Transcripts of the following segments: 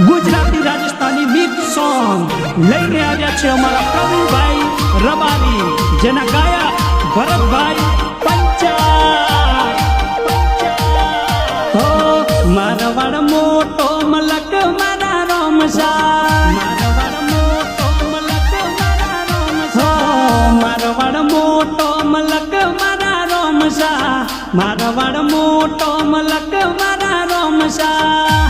Gujarati Rajasthani mix song લઈને આવ્યા છે અમારા પ્રવીણભાઈ રબારી, જેના ગાયક ભરતભાઈ પંચાલ। હો મારવાડ મોટો મલક મારા રોમસા, મારવાડ મોટો મલક મારા રોમસા, મારવાડ મોટો મલક મારા રોમસા, મારવાડ મોટો મલક મારા રોમસા,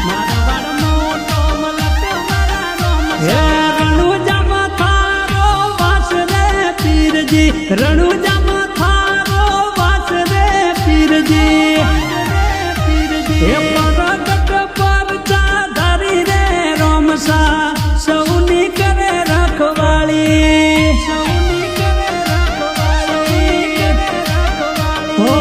મારવાડ મોટો મલક મારા રોમસા। હે રણુજામાં થારો વાસ રે પીરજી, રણુજામાં થારો વાસ રે પીરજી, હે પરગટ પર ચાધારી રે રોમસા, સૌની કરે રખવાળી, સૌની કરે રખવાળી, હો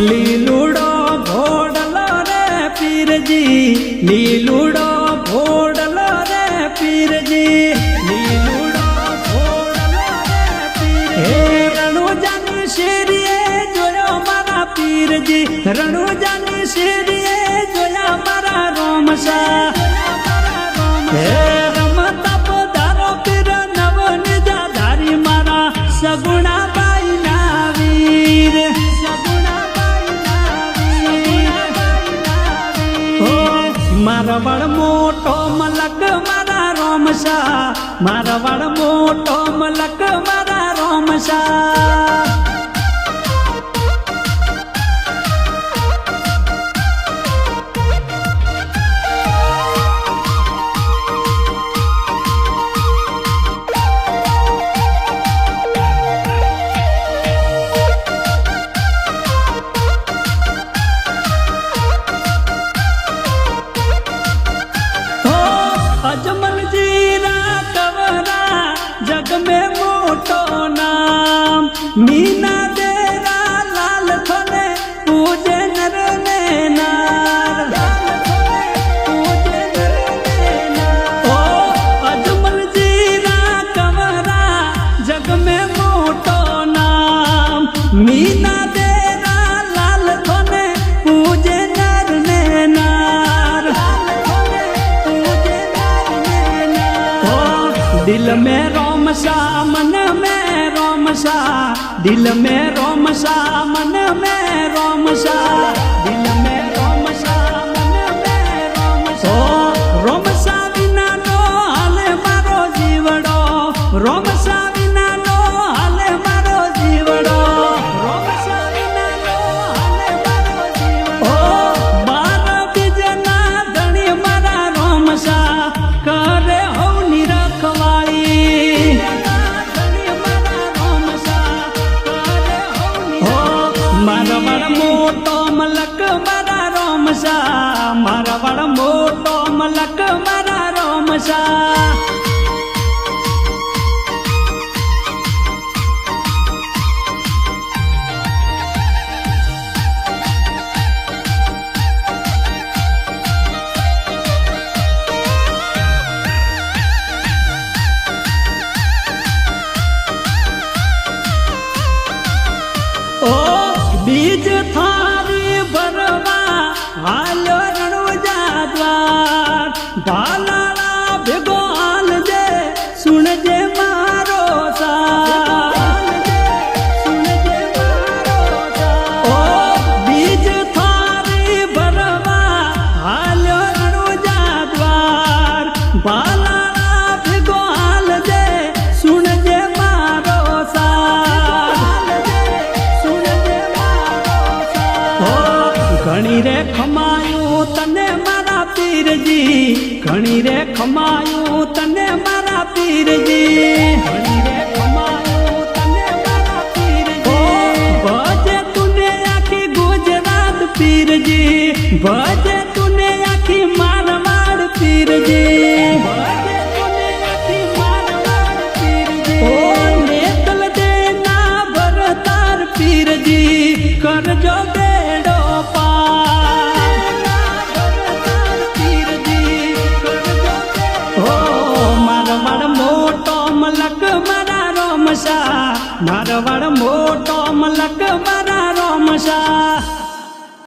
લીલુડો ઘોડલો રે પીરજી, લીલુડો ઘોડલો રે પીરજી, લીલુડો ઘોડલો રે પીરજી। હે રણુજાની શેરીએ જોયો મારા પીરજી, રણુજાની શેરીએ જોયા મારા રોમસા। હે રમતા પધારો પીર નવ નિજાધારી મારા સગુણાબાઈ ના વીર, સગુણાબાઈ ના વીર। હો મારવાડ મોટો મલક મારા રોમસા, મારવાડ મોટો મલક મારા રોમસા। अजमल जीरा कवरा जग में मोटो नाम, मीना देरा लाल थने पूजे नर ने नार, पूजे नर ने नार। ओ अजमल जीरा कवरा जग में मोटो नाम, मीना देरा लाल थने पूजे नर ने नार, दिल में रोमसा मन में रोमसा, दिल में रोमसा मन में रोमसा, दिल में रोमसा मन में रोमसा। ओ रोमसा विना नो हाले मारो जीवड़ो, रोमसा विना नो हाले मारो जीवड़ो, रोमसा विना नो हाले मारो जीवड़ो। ओ बार बीजना धणी मारा रोमसा, करे हवनी रखवाली, मारवाड़ मोटो मलक मारा रोमसा, मारवाड़ मोटो मलक मारा रोमसा। बीज थारी भरवा हालो रણુજા द्वार, भालाला भेगो हाल जे सुन जे मारो साथ, सुन जे मारो साथ। ओ बीज थारी भरवा हालो रणुजा द्वार, भालाला भेगो हाल जे सुन जे मारो साथ, सुन जे घणी रे खमायूं तने मारा पीरजी, घणी रे खमायूं तने मारा पीरजी, घणी रे खमायूं तने मारा पीरजी। भजे तूने आखी गुजरात पीरजी, भजे तूने आखी मारवाड़ पीरजी।